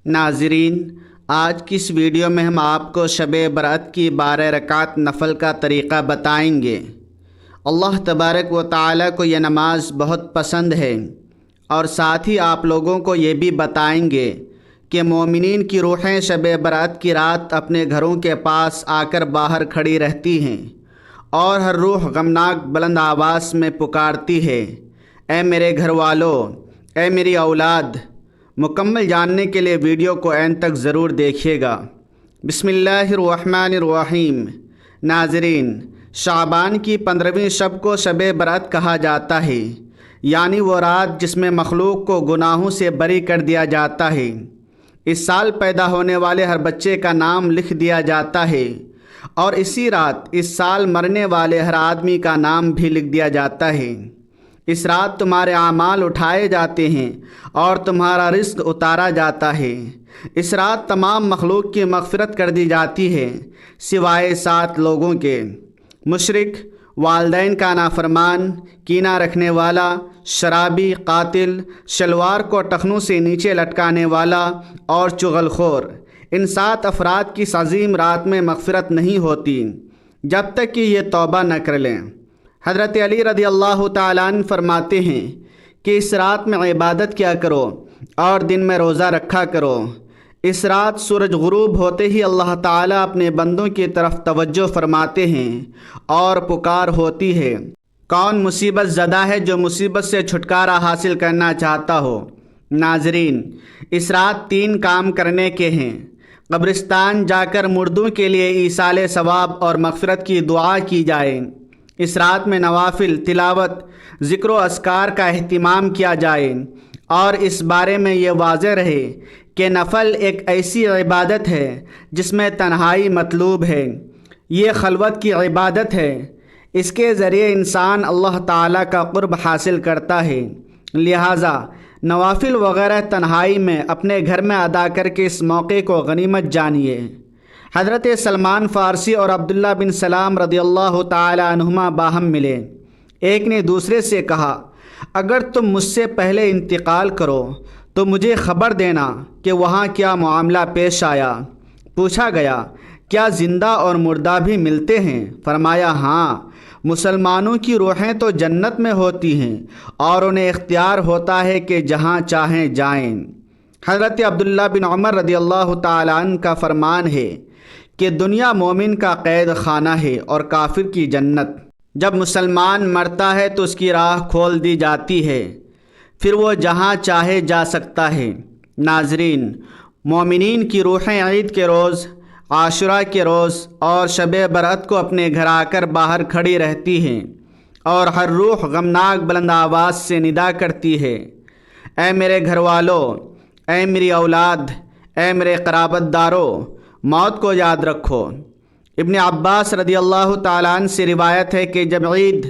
ناظرین، آج کی اس ویڈیو میں ہم آپ کو شب برأت کی 12 رکعت نفل کا طریقہ بتائیں گے۔ اللہ تبارک و تعالیٰ کو یہ نماز بہت پسند ہے، اور ساتھ ہی آپ لوگوں کو یہ بھی بتائیں گے کہ مومنین کی روحیں شب برأت کی رات اپنے گھروں کے پاس آ کر باہر کھڑی رہتی ہیں، اور ہر روح غمناک بلند آواز میں پکارتی ہے، اے میرے گھر والو، اے میری اولاد۔ مکمل جاننے کے لیے ویڈیو کو اینڈ تک ضرور دیکھیے گا۔ بسم اللہ الرحمن الرحیم۔ ناظرین، شعبان کی 15ویں شب کو شب برأت کہا جاتا ہے، یعنی وہ رات جس میں مخلوق کو گناہوں سے بری کر دیا جاتا ہے۔ اس سال پیدا ہونے والے ہر بچے کا نام لکھ دیا جاتا ہے، اور اسی رات اس سال مرنے والے ہر آدمی کا نام بھی لکھ دیا جاتا ہے۔ اس رات تمہارے اعمال اٹھائے جاتے ہیں اور تمہارا رزق اتارا جاتا ہے۔ اس رات تمام مخلوق کی مغفرت کر دی جاتی ہے سوائے 7 لوگوں کے: مشرک، والدین کا نافرمان، کینہ رکھنے والا، شرابی، قاتل، شلوار کو ٹخنوں سے نیچے لٹکانے والا اور چغل خور۔ ان 7 افراد کی اس عظیم رات میں مغفرت نہیں ہوتی جب تک کہ یہ توبہ نہ کر لیں۔ حضرت علی رضی اللہ تعالیٰ عنہ فرماتے ہیں کہ اس رات میں عبادت کیا کرو اور دن میں روزہ رکھا کرو۔ اس رات سورج غروب ہوتے ہی اللہ تعالیٰ اپنے بندوں کی طرف توجہ فرماتے ہیں اور پکار ہوتی ہے، کون مصیبت زدہ ہے جو مصیبت سے چھٹکارا حاصل کرنا چاہتا ہو۔ ناظرین، اس رات 3 کام کرنے کے ہیں: قبرستان جا کر مردوں کے لیے ایصال ثواب اور مغفرت کی دعا کی جائے۔ اس رات میں نوافل، تلاوت، ذکر و اذکار کا اہتمام کیا جائے، اور اس بارے میں یہ واضح رہے کہ نفل ایک ایسی عبادت ہے جس میں تنہائی مطلوب ہے۔ یہ خلوت کی عبادت ہے، اس کے ذریعے انسان اللہ تعالیٰ کا قرب حاصل کرتا ہے، لہٰذا نوافل وغیرہ تنہائی میں اپنے گھر میں ادا کر کے اس موقع کو غنیمت جانیے۔ حضرت سلمان فارسی اور عبداللہ بن سلام رضی اللہ تعالی عنہما باہم ملے۔ ایک نے دوسرے سے کہا، اگر تم مجھ سے پہلے انتقال کرو تو مجھے خبر دینا کہ وہاں کیا معاملہ پیش آیا۔ پوچھا گیا، کیا زندہ اور مردہ بھی ملتے ہیں؟ فرمایا، ہاں، مسلمانوں کی روحیں تو جنت میں ہوتی ہیں اور انہیں اختیار ہوتا ہے کہ جہاں چاہیں جائیں۔ حضرت عبداللہ بن عمر رضی اللہ تعالیٰ عنہ کا فرمان ہے کہ دنیا مومن کا قید خانہ ہے اور کافر کی جنت۔ جب مسلمان مرتا ہے تو اس کی راہ کھول دی جاتی ہے، پھر وہ جہاں چاہے جا سکتا ہے۔ ناظرین، مومنین کی روحیں عید کے روز، عاشوراء کے روز اور شب برأت کو اپنے گھر آ کر باہر کھڑی رہتی ہیں، اور ہر روح غمناک بلند آواز سے ندا کرتی ہے، اے میرے گھر والو، اے میری اولاد، اے میرے قرابت دارو، موت کو یاد رکھو۔ ابن عباس رضی اللہ تعالیٰ عنہ سے روایت ہے کہ جب عید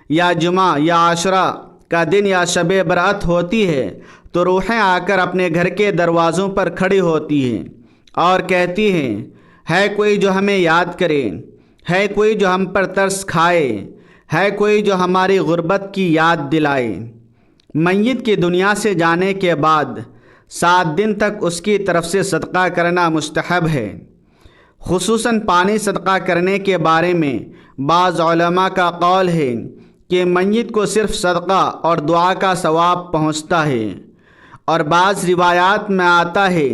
یا جمعہ یا عاشوراء کا دن یا شب برأت ہوتی ہے تو روحیں آ کر اپنے گھر کے دروازوں پر کھڑی ہوتی ہیں اور کہتی ہیں، ہے کوئی جو ہمیں یاد کرے، ہے کوئی جو ہم پر ترس کھائے، ہے کوئی جو ہماری غربت کی یاد دلائے۔ میت کی دنیا سے جانے کے بعد 7 دن تک اس کی طرف سے صدقہ کرنا مستحب ہے۔ خصوصاً پانی صدقہ کرنے کے بارے میں بعض علماء کا قول ہے کہ میت کو صرف صدقہ اور دعا کا ثواب پہنچتا ہے، اور بعض روایات میں آتا ہے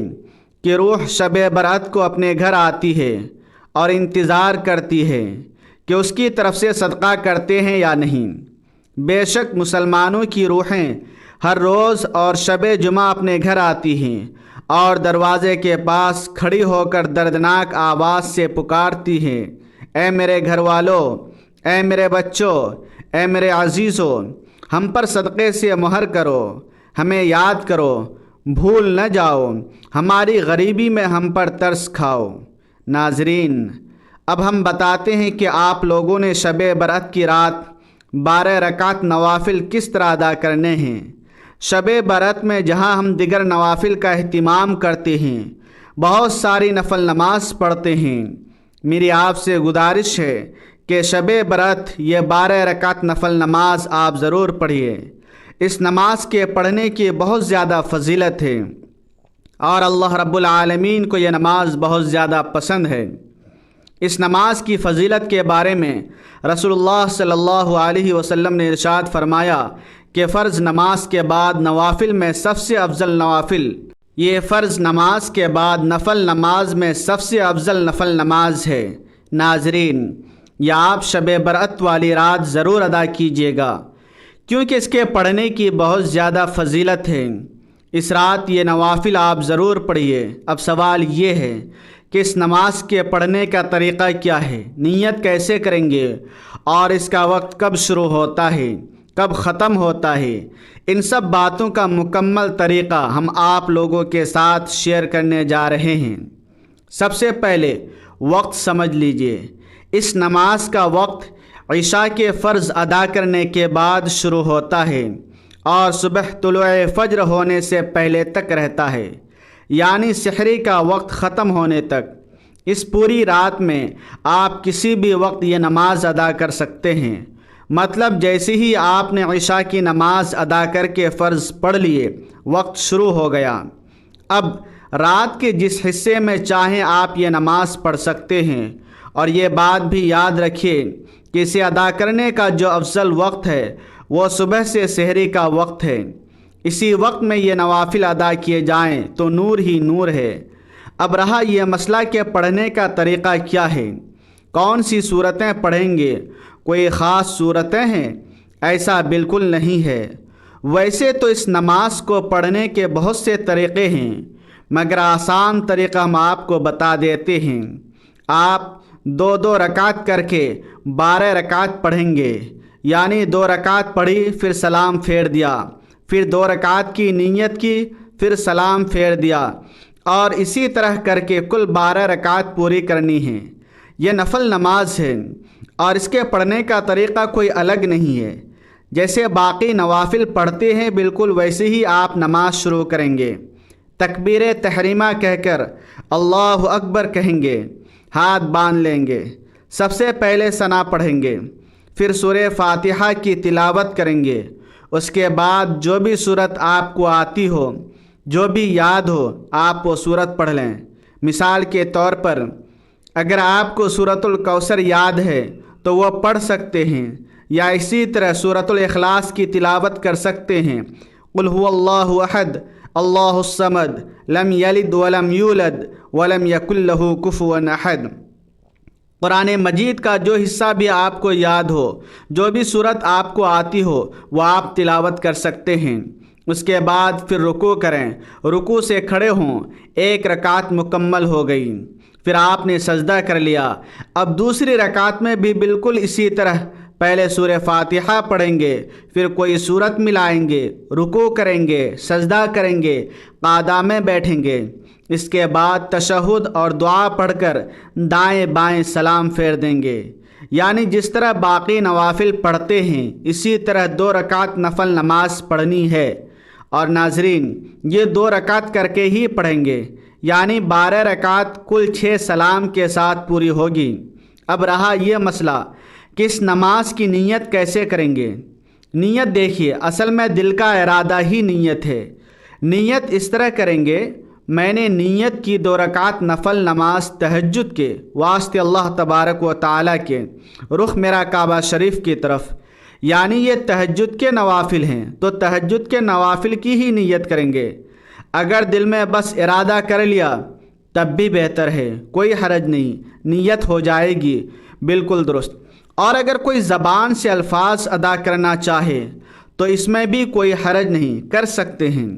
کہ روح شب برأت کو اپنے گھر آتی ہے اور انتظار کرتی ہے کہ اس کی طرف سے صدقہ کرتے ہیں یا نہیں۔ بے شک مسلمانوں کی روحیں ہر روز اور شب جمعہ اپنے گھر آتی ہیں اور دروازے کے پاس کھڑی ہو کر دردناک آواز سے پکارتی ہیں، اے میرے گھر والو، اے میرے بچوں، اے میرے عزیزو، ہم پر صدقے سے مہر کرو، ہمیں یاد کرو، بھول نہ جاؤ، ہماری غریبی میں ہم پر ترس کھاؤ۔ ناظرین، اب ہم بتاتے ہیں کہ آپ لوگوں نے شب برأت کی رات 12 رکعت نوافل کس طرح ادا کرنے ہیں۔ شب برأت میں جہاں ہم دیگر نوافل کا اہتمام کرتے ہیں، بہت ساری نفل نماز پڑھتے ہیں، میری آپ سے گزارش ہے کہ شب برأت یہ 12 رکعت نفل نماز آپ ضرور پڑھیے۔ اس نماز کے پڑھنے کی بہت زیادہ فضیلت ہے۔ اور اللہ رب العالمین کو یہ نماز بہت زیادہ پسند ہے۔ اس نماز کی فضیلت کے بارے میں رسول اللہ صلی اللہ علیہ وسلم نے ارشاد فرمایا کہ فرض نماز کے بعد نوافل میں سب سے افضل نوافل، یہ فرض نماز کے بعد نفل نماز میں سب سے افضل نفل نماز ہے۔ ناظرین، یا آپ شب برأت والی رات ضرور ادا کیجیے گا، کیونکہ اس کے پڑھنے کی بہت زیادہ فضیلت ہے۔ اس رات یہ نوافل آپ ضرور پڑھیے۔ اب سوال یہ ہے کہ اس نماز کے پڑھنے کا طریقہ کیا ہے، نیت کیسے کریں گے، اور اس کا وقت کب شروع ہوتا ہے، کب ختم ہوتا ہے، ان سب باتوں کا مکمل طریقہ ہم آپ لوگوں کے ساتھ شیئر کرنے جا رہے ہیں۔ سب سے پہلے وقت سمجھ لیجئے۔ اس نماز کا وقت عشاء کے فرض ادا کرنے کے بعد شروع ہوتا ہے اور صبح طلوع فجر ہونے سے پہلے تک رہتا ہے، یعنی سحری کا وقت ختم ہونے تک۔ اس پوری رات میں آپ کسی بھی وقت یہ نماز ادا کر سکتے ہیں، مطلب جیسے ہی آپ نے عشاء کی نماز ادا کر کے فرض پڑھ لیے، وقت شروع ہو گیا۔ اب رات کے جس حصے میں چاہیں آپ یہ نماز پڑھ سکتے ہیں، اور یہ بات بھی یاد رکھیے کہ اسے ادا کرنے کا جو افضل وقت ہے وہ صبح سے سحری کا وقت ہے۔ اسی وقت میں یہ نوافل ادا کیے جائیں تو نور ہی نور ہے۔ اب رہا یہ مسئلہ کہ پڑھنے کا طریقہ کیا ہے، کون سی صورتیں پڑھیں گے، کوئی خاص صورتیں ہیں؟ ایسا بالکل نہیں ہے۔ ویسے تو اس نماز کو پڑھنے کے بہت سے طریقے ہیں، مگر آسان طریقہ ہم آپ کو بتا دیتے ہیں۔ آپ 2 رکعت کر کے 12 رکعت پڑھیں گے، یعنی 2 رکعت پڑھی پھر سلام پھیر دیا، پھر 2 رکعت کی نیت کی، پھر سلام پھیر دیا، اور اسی طرح کر کے کل 12 رکعت پوری کرنی ہے۔ یہ نفل نماز ہے اور اس کے پڑھنے کا طریقہ کوئی الگ نہیں ہے۔ جیسے باقی نوافل پڑھتے ہیں بالکل ویسے ہی آپ نماز شروع کریں گے۔ تکبیر تحریمہ کہہ کر اللہ اکبر کہیں گے، ہاتھ باندھ لیں گے، سب سے پہلے ثنا پڑھیں گے، پھر سورہ فاتحہ کی تلاوت کریں گے۔ اس کے بعد جو بھی سورت آپ کو آتی ہو، جو بھی یاد ہو، آپ وہ سورت پڑھ لیں۔ مثال کے طور پر اگر آپ کو سورۃ الکوثر یاد ہے تو وہ پڑھ سکتے ہیں، یا اسی طرح سورۃ الاخلاص کی تلاوت کر سکتے ہیں۔ قل هو اللہ احد اللہ الصمد لم یلد ولم یولد ولم یکن لہ کفوا احد۔ قرآن مجید کا جو حصہ بھی آپ کو یاد ہو، جو بھی سورت آپ کو آتی ہو، وہ آپ تلاوت کر سکتے ہیں۔ اس کے بعد پھر رکوع کریں، رکوع سے کھڑے ہوں، 1 رکعت مکمل ہو گئی، پھر آپ نے سجدہ کر لیا۔ اب دوسری رکعت میں بھی بالکل اسی طرح پہلے سورہ فاتحہ پڑھیں گے، پھر کوئی سورت ملائیں گے، رکوع کریں گے، سجدہ کریں گے، قعدہ میں بیٹھیں گے۔ اس کے بعد تشہد اور دعا پڑھ کر دائیں بائیں سلام پھیر دیں گے، یعنی جس طرح باقی نوافل پڑھتے ہیں اسی طرح 2 رکعت نفل نماز پڑھنی ہے۔ اور ناظرین، یہ 2 رکعت کر کے ہی پڑھیں گے، یعنی 12 رکعت کل 6 سلام کے ساتھ پوری ہوگی۔ اب رہا یہ مسئلہ کہ اس نماز کی نیت کیسے کریں گے۔ نیت دیکھیے، اصل میں دل کا ارادہ ہی نیت ہے۔ نیت اس طرح کریں گے، میں نے نیت کی 2 رکعت نفل نماز تہجد کے واسطے اللہ تبارک و تعالیٰ کے، رخ میرا کعبہ شریف کی طرف، یعنی یہ تہجد کے نوافل ہیں تو تہجد کے نوافل کی ہی نیت کریں گے۔ اگر دل میں بس ارادہ کر لیا تب بھی بہتر ہے، کوئی حرج نہیں، نیت ہو جائے گی بالکل درست۔ اور اگر کوئی زبان سے الفاظ ادا کرنا چاہے تو اس میں بھی کوئی حرج نہیں، کر سکتے ہیں۔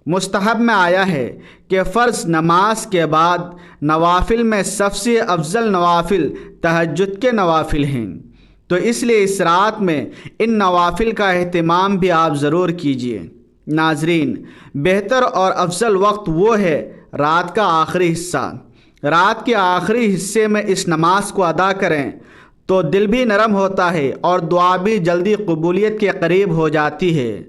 مستحب میں آیا ہے کہ فرض نماز کے بعد نوافل میں سب سے افضل نوافل تہجد کے نوافل ہیں، تو اس لیے اس رات میں ان نوافل کا اہتمام بھی آپ ضرور کیجیے۔ ناظرین، بہتر اور افضل وقت وہ ہے رات کا آخری حصہ۔ رات کے آخری حصے میں اس نماز کو ادا کریں تو دل بھی نرم ہوتا ہے اور دعا بھی جلدی قبولیت کے قریب ہو جاتی ہے۔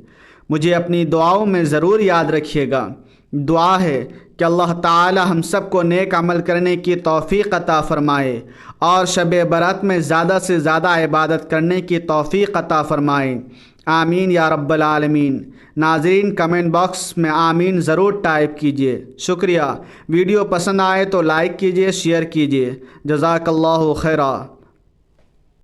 مجھے اپنی دعاؤں میں ضرور یاد رکھیے گا۔ دعا ہے کہ اللہ تعالی ہم سب کو نیک عمل کرنے کی توفیق عطا فرمائے اور شب برات میں زیادہ سے زیادہ عبادت کرنے کی توفیق عطا فرمائے۔ آمین یا رب العالمین۔ ناظرین کمنٹ باکس میں آمین ضرور ٹائپ کیجیے۔ شکریہ۔ ویڈیو پسند آئے تو لائک کیجیے، شیئر کیجیے۔ جزاک اللہ خیرہ۔